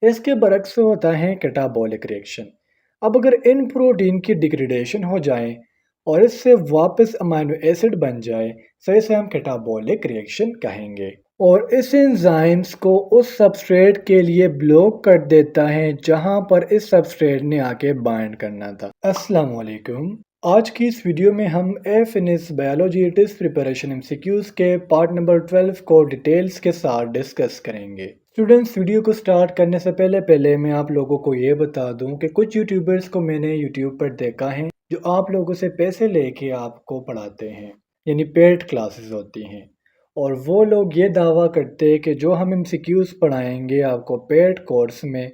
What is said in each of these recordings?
इसके बरक्स होता है कैटाबॉलिक रिएक्शन। अब अगर इन प्रोटीन की डिग्रेडेशन हो जाए और इससे वापस अमाइनो एसिड बन जाए तो इसे हम कैटाबॉलिक रिएक्शन कहेंगे। और इस एंजाइम्स को उस सबस्ट्रेट के लिए ब्लॉक कर देता है जहां पर इस सबस्ट्रेट ने आके बाइंड करना था। अस्सलाम वालेकुम। आज की इस वीडियो में हम finish biology test preparation MCQs के पार्ट नंबर 12 को डिटेल्स के साथ डिस्कस करेंगे। स्टूडेंट्स, वीडियो को स्टार्ट करने से पहले मैं आप लोगों को ये बता दूं कि कुछ यूट्यूबर्स को मैंने यूट्यूब पर देखा है जो आप लोगों से पैसे लेके आपको पढ़ाते हैं, यानी पेड क्लासेस होती हैं। और वो लोग ये दावा करते हैं कि जो हम एमसीक्यूज पढ़ाएंगे आपको पेड कोर्स में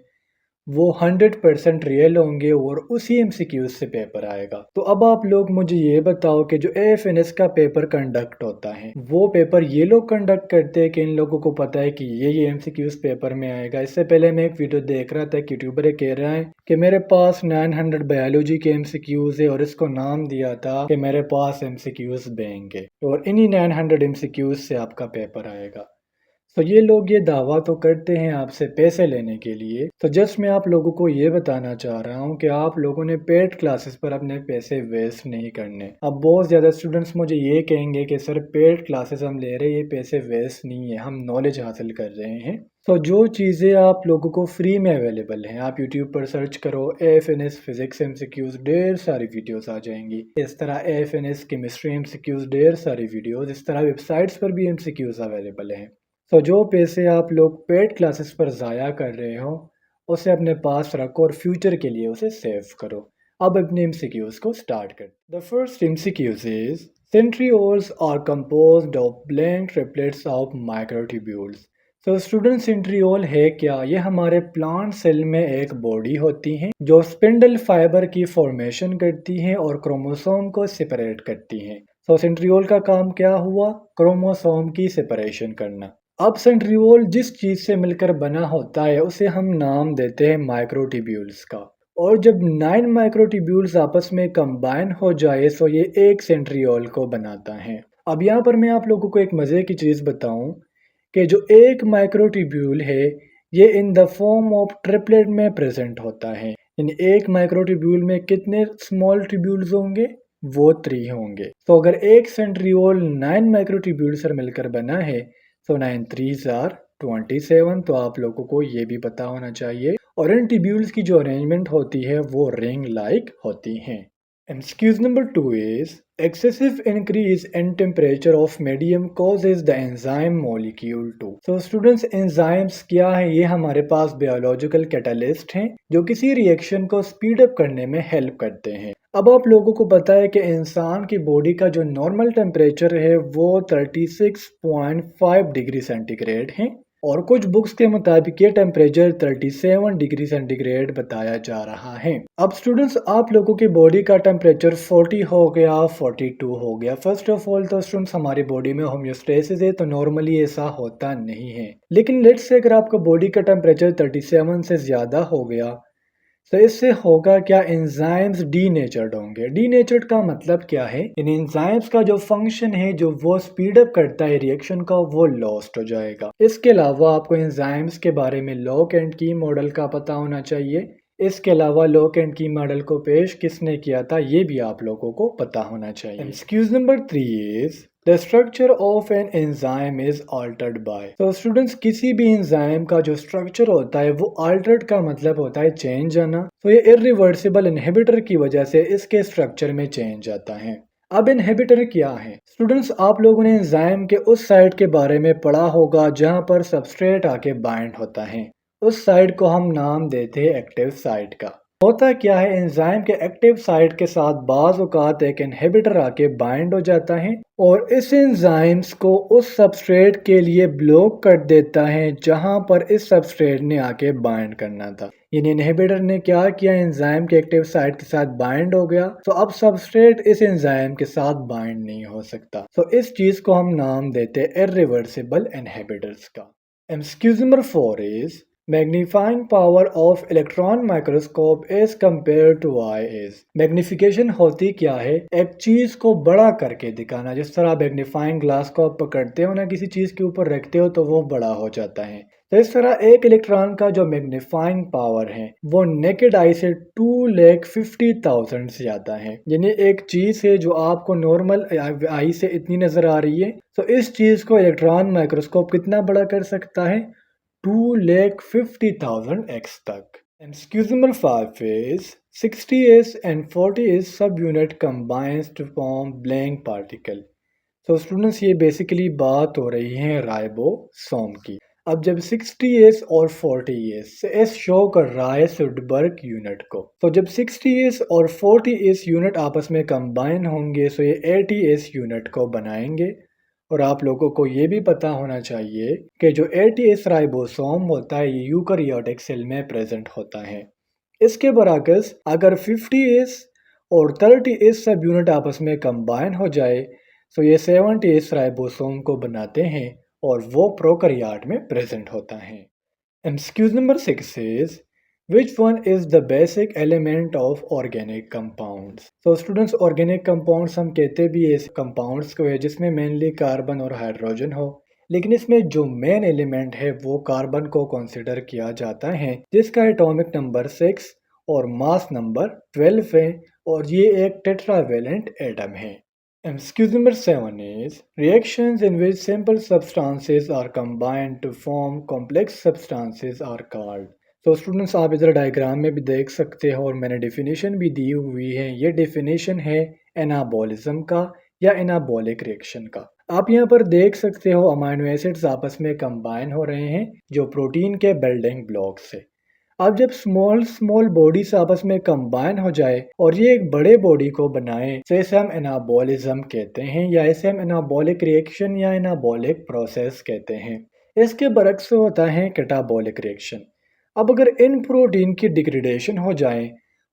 वो 100% रियल होंगे और उसी एमसीक्यूज से पेपर आएगा। तो अब आप लोग मुझे ये बताओ कि जो एएफएनएस का पेपर कंडक्ट होता है वो पेपर ये लोग कंडक्ट करते हैं कि इन लोगों को पता है कि ये एमसीक्यूज पेपर में आएगा। इससे पहले मैं एक वीडियो देख रहा था, एक यूट्यूबर कह रहा है कि मेरे पास 900 बायोलॉजी के एमसीक्यूज है और इसको नाम दिया था कि मेरे पास एमसीक्यूज देंगे और इन्हीं 900 एमसीक्यूज से आपका पेपर आएगा। तो ये लोग ये दावा तो करते हैं आपसे पैसे लेने के लिए। तो जस्ट मैं आप लोगों को ये बताना चाह रहा हूँ कि आप लोगों ने पेड क्लासेस पर अपने पैसे वेस्ट नहीं करने। अब बहुत ज़्यादा स्टूडेंट्स मुझे ये कहेंगे कि सर पेड क्लासेस हम ले रहे हैं, ये पैसे वेस्ट नहीं है, हम नॉलेज हासिल कर रहे हैं। तो जो चीज़ें आप लोगों को फ्री में अवेलेबल हैं, आप यूट्यूब पर सर्च करो एएफएनएस फिजिक्स एमसीक्यूज, ढेर सारी वीडियोस आ जाएंगी। इस तरह एएफएनएस केमिस्ट्री एमसीक्यूज, ढेर सारी वीडियोस। इस तरह वेबसाइट्स पर भी एमसीक्यूज अवेलेबल हैं। तो जो पैसे आप लोग पेड क्लासेस पर ज़ाया कर रहे हो उसे अपने पास रखो और फ्यूचर के लिए उसे सेव करो। अब अपने एमसीक्यूज को स्टार्ट कर। The first MCQs is centrioles are composed of blank triplets of microtubules. तो स्टूडेंट, सेंट्रियोल है क्या? ये हमारे प्लांट सेल में एक बॉडी होती है जो स्पिंडल फाइबर की फॉर्मेशन करती है और क्रोमोसोम को सेपरेट करती है। तो सेंट्रियोल का काम क्या हुआ? क्रोमोसोम की सेपरेशन करना। अब सेंट्रियोल जिस चीज से मिलकर बना होता है उसे हम नाम देते हैं माइक्रोट्यूब्यूल्स का। और जब 9 माइक्रोट्यूब्यूल्स आपस में कंबाइन हो जाए तो ये एक सेंट्रियोल को बनाता है। अब यहाँ पर मैं आप लोगों को एक मजे की चीज बताऊं कि जो एक माइक्रोट्यूब्यूल है ये in the form of triplet में प्रेजेंट होता है। यानी एक माइक्रोट्यूब्यूल में कितने स्मॉल ट्यूब्यूल्स होंगे? वो 3 होंगे। तो अगर एक सेंट्रियोल 9 माइक्रोट्यूब्यूल से मिलकर बना है तो 9 3s आर 27। तो आप लोगों को ये भी पता होना चाहिए। और इन ट्यूब्यूल्स की जो अरेंजमेंट होती है वो रिंग लाइक होती हैं। Excuse number 2 is excessive increase in temperature of medium causes the enzyme molecule to। So students, enzymes क्या है? ये हमारे पास biological catalyst हैं जो किसी रिएक्शन को स्पीड अप करने में हेल्प करते हैं। अब आप लोगों को पता है कि इंसान की बॉडी का जो नॉर्मल टेम्परेचर है वो 36.5 डिग्री सेंटीग्रेड है और कुछ बुक्स के मुताबिक ये टेम्परेचर 37 डिग्री सेंटीग्रेड बताया जा रहा है। अब स्टूडेंट्स, आप लोगों की बॉडी का टेम्परेचर 40 हो गया, 42 हो गया। फर्स्ट ऑफ ऑल तो स्टूडेंट्स हमारी बॉडी में होम्योस्टेसिस है तो नॉर्मली ऐसा होता नहीं है। लेकिन लेट्स से अगर आपका बॉडी का टेम्परेचर 37 से ज्यादा हो गया तो इससे होगा क्या? एंजाइम्स डीनेचर्ड होंगे। डीनेचर्ड का मतलब क्या है? इन एंजाइम्स का जो फंक्शन है जो वो स्पीड अप करता है रिएक्शन का वो लॉस्ट हो जाएगा। इसके अलावा आपको एंजाइम्स के बारे में लॉक एंड की मॉडल का पता होना चाहिए। इसके अलावा लॉक एंड की मॉडल को पेश किसने किया था ये भी आप लोगों को पता होना चाहिए। Excuse number 3 is The structure of an enzyme is altered by। तो स्टूडेंट्स, किसी भी एंजाइम का जो स्ट्रक्चर होता है वो altered का मतलब होता है चेंज आना। तो ये इरिवर्सिबल इनहिबिटर की वजह से इसके स्ट्रक्चर में चेंज आता है। अब इनहिबिटर क्या है? स्टूडेंट्स, आप लोगों ने एंजाइम के उस साइड के बारे में पढ़ा होगा जहां पर सबस्ट्रेट आके बाइंड होता है। उस साइड को हम नाम देते हैं एक्टिव साइट का। होता क्या है, एंजाइम के एक्टिव साइट के साथ बाज औकात एक इनहिबिटर आके बाइंड हो जाता है और इस एंजाइम्स को उस सबस्ट्रेट के लिए ब्लॉक कर देता है जहां पर इस सबस्ट्रेट ने आके बाइंड करना था। यानी इनहिबिटर ने क्या किया? एंजाइम के एक्टिव साइट के साथ बाइंड हो गया तो अब सबस्ट्रेट इस एंजाइम के साथ बाइंड नहीं हो सकता। तो इस चीज को हम नाम देते हैं इरिवर्सिबल इनहिबिटर्स का। MCQs number 4 is magnifying power of electron microscope as compare to eye is. Magnification होती क्या है? एक चीज को बड़ा करके दिखाना। जिस तरह मैग्नीफाइंग ग्लास को आप पकड़ते हो ना, किसी चीज के ऊपर रखते हो तो वो बड़ा हो जाता है। तो इस तरह एक इलेक्ट्रॉन का जो मैग्नीफाइंग पावर है वो नेकेड आई से 2,50,000 से ज़्यादा है। यानी एक चीज़ है जो आपको नॉर्मल आई से इतनी नज़र आ रही है, तो इस चीज़ को इलेक्ट्रॉन माइक्रोस्कोप कितना बड़ा कर सकता है, 2,50,000 एक्स तक। Excuse number 5 is 60s and 40s subunit combines to form blank particle. तो स्टूडेंट्स ये बेसिकली बात हो रही है राइबोसोम की। अब जब 60s और 40s से एस शो कर रहा है सुडबर्ग यूनिट को, तो जब 60s और 40s यूनिट आपस में कंबाइन होंगे तो ये 80s यूनिट को बनाएंगे। और आप लोगों को ये भी पता होना चाहिए कि जो 80s राइबोसोम होता है ये यूकैरियोटिक सेल में प्रेजेंट होता है। इसके बरअक्स अगर 50s और 30s सब यूनिट आपस में कंबाइन हो जाए तो ये 70s राइबोसोम को बनाते हैं और वो प्रोकैरियोट में प्रेजेंट होता है। Excuse number 6 is which one is the basic element of organic compounds? तो स्टूडेंट्स ऑर्गेनिक कंपाउंड्स हम कहते भी ऐसे कंपाउंड्स को है जिसमें मेनली कार्बन और हाइड्रोजन हो, लेकिन इसमें जो मेन एलिमेंट है वो कार्बन को कंसीडर किया जाता है जिसका एटॉमिक नंबर 6 और मास नंबर 12 है और ये एक टेट्रावेलेंट एटम है। Excuse number 7 is reactions in which simple substances are combined to form complex substances are called. तो स्टूडेंट्स आप इधर डायग्राम में भी देख सकते हो और मैंने डेफिनेशन भी दी हुई है। ये डेफिनेशन है एनाबॉलिज्म का या एनाबॉलिक रिएक्शन का। आप यहाँ पर देख सकते हो अमाइनो एसिड्स आपस में कंबाइन हो रहे हैं जो प्रोटीन के बिल्डिंग ब्लॉक से। अब जब स्मॉल स्मॉल बॉडीज आपस में कंबाइन हो जाए और ये एक बड़े बॉडी को बनाए तो इसे हम एनाबॉलिज्म कहते हैं या इसे हम एनाबॉलिक रिएक्शन या एनाबॉलिक प्रोसेस कहते हैं। इसके बरक्स होता है कैटाबॉलिक रिएक्शन। अब अगर इन प्रोटीन की डिग्रेडेशन हो जाए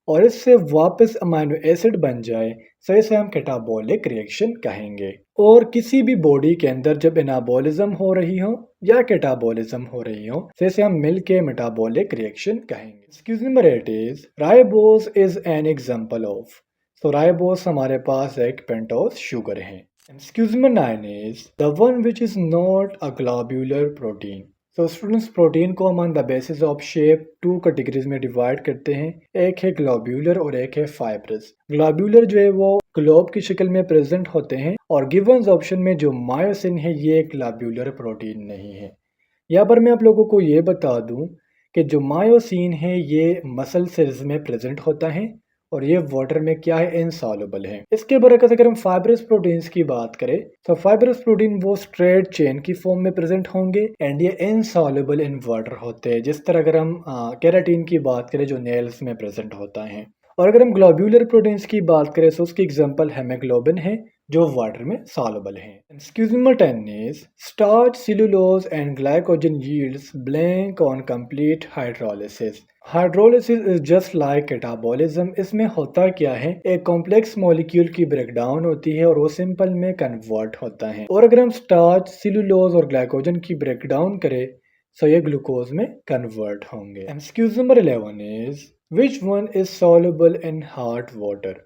और इससे वापस अमाइनो एसिड बन जाए तो इसे हम कैटाबॉलिक रिएक्शन कहेंगे। और किसी भी बॉडी के अंदर जब एनाबॉलिज्म हो रही हो या कैटाबॉलिज्म हो रही हो तो इसे हम मिलके मेटाबॉलिक रिएक्शन कहेंगे। Excuse number 8 is ribose is an example of. तो राइबोस हमारे पास एक पेंटोस शुगर है। Excuse number 9 is the one which is not a globular protein. तो स्टूडेंट्स प्रोटीन को हम on the basis of shape 2 categories में divide करते हैं, एक है ग्लोब्यूलर और एक है फाइब्रस। ग्लोब्यूलर जो है वो ग्लोब की शक्ल में प्रेजेंट होते हैं और गिवन ऑप्शन में जो मायोसिन है ये ग्लोब्यूलर प्रोटीन नहीं है। यहाँ पर मैं आप लोगों को ये बता दूं कि जो मायोसिन है ये मसल सेल्स में प्रेजेंट होता है और ये वाटर में क्या है, इनसॉल्युबल है। इसके बरकस अगर हम फाइब्रस प्रोटीन्स की बात करें तो फाइब्रस प्रोटीन वो स्ट्रेट चेन की फॉर्म में प्रेजेंट होंगे एंड ये इनसॉल्युबल इन वाटर होते हैं, जिस तरह अगर हम केराटिन की बात करें जो नेल्स में प्रेजेंट होता है। और अगर हम ग्लोब्यूलर प्रोटीन्स की बात करें तो उसकी एग्जांपल हेमोग्लोबिन है जो वाटर में सॉल्युबल है। Excuse number 10 is starch, cellulose and glycogen yields blank on complete hydrolysis. Hydrolysis is just like catabolism. इसमें होता क्या है, एक कॉम्प्लेक्स मॉलिक्यूल की ब्रेकडाउन होती है और वो सिंपल में कन्वर्ट होता है। और अगर हम स्टार्च, सेलुलोज और ग्लाइकोजन की ब्रेकडाउन करें तो ये ग्लूकोज में कन्वर्ट होंगे। Excuse number 11 is which one is soluble in hot water.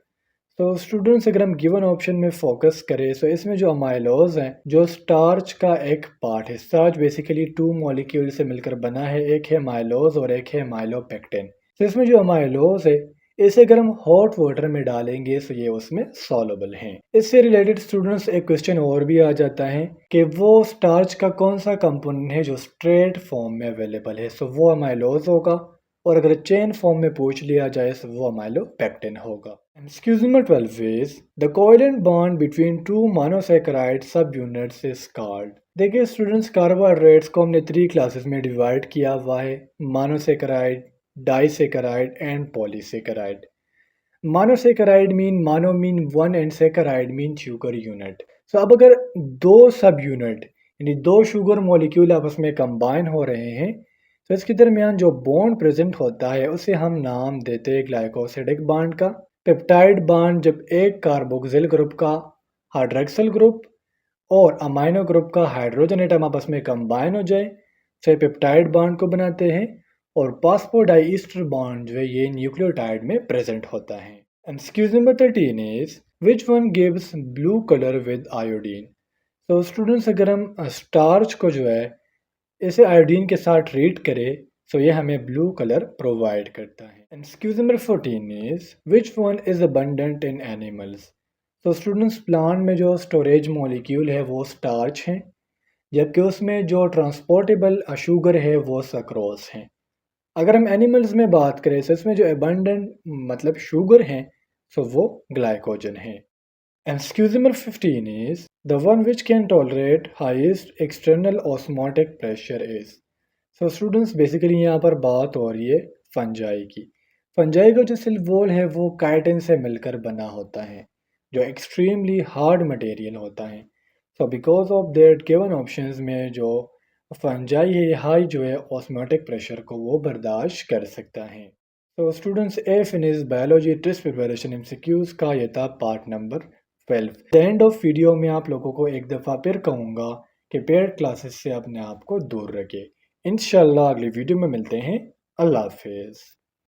तो स्टूडेंट्स अगर हम गिवन ऑप्शन में फोकस करें तो इसमें जो अमाइलोज हैं जो स्टार्च का एक पार्ट है। स्टार्च बेसिकली 2 मॉलिक्यूल से मिलकर बना है, एक है माइलोज और एक है माइलोपेक्टिन। तो इसमें जो अमाइलोज है इसे अगर हम हॉट वाटर में डालेंगे तो ये उसमें सॉल्युबल हैं। इससे रिलेटेड स्टूडेंट्स एक क्वेश्चन और भी आ जाता है कि वो स्टार्च का कौन सा कंपोनेंट है जो स्ट्रेट फॉर्म में अवेलेबल है, तो वो अमाइलोज होगा और अगर चेन फॉर्म में पूछ लिया जाए तो वो अमाइलोपेक्टिन होगा। Excuse number 12 is the covalent bond between two monosaccharide subunits is called। देखिए स्टूडेंट्स कार्बोहाइड्रेट्स को हमने 3 क्लासेस में डिवाइड किया हुआ है, monosaccharide, disaccharide and polysaccharide. Monosaccharide mean mono mean 1 and saccharide mean sugar unit. तो अब अगर 2 सब यूनिट यानी 2 शुगर मॉलिक्यूल आपस में कंबाइन हो रहे हैं तो इसके दरमियान जो बॉन्ड प्रेजेंट होता है उसे हम नाम देते हैं ग्लाइकोसिडिक बॉन्ड का। पेप्टाइड बॉन्ड जब एक कार्बोक्सिल ग्रुप का हाइड्रोक्सिल ग्रुप और अमाइनो ग्रुप का हाइड्रोजन एटम आपस में कंबाइन हो जाए तो पेप्टाइड बॉन्ड को बनाते हैं और फॉस्फोडाइईस्टर बॉन्ड जो है ये न्यूक्लियोटाइड में प्रेजेंट होता है। Excuse number 13 is which one gives blue colour with iodine. तो स्टूडेंट्स अगर हम स्टार्च को जो है इसे आयोडीन के साथ ट्रीट करें सो ये हमें ब्लू कलर प्रोवाइड करता है। And excuse number 14 is which one is abundant in animals. तो स्टूडेंट्स प्लांट में जो स्टोरेज मॉलिक्यूल है वो स्टार्च है, जबकि उसमें जो ट्रांसपोर्टेबल शुगर है वो सक्रोज है। अगर हम एनिमल्स में बात करें तो इसमें जो अबंडेंट मतलब शुगर है सो वो ग्लाइकोजन है। Excuse number 15 is the one which can tolerate highest external osmotic pressure is। So students basically यहाँ पर बात हो रही है फंजाई की। फंजाई का जो सेल वॉल है वो काइटिन से मिलकर बना होता है, जो एक्सट्रीमली हार्ड मटेरियल होता है। So because of that given options में जो फंजाई है हाई जो है ऑस्मोटिक प्रेशर को वो बर्दाश्त कर सकता है। तो students a finish biology test preparation MCQs का ये था part number 12। The end of video में आप लोगों को एक दफ़ा फिर कहूँगा कि पेड क्लासेस से अपने आप को दूर रखें। इंशाल्लाह अगली वीडियो में मिलते हैं। अल्लाह हाफिज़।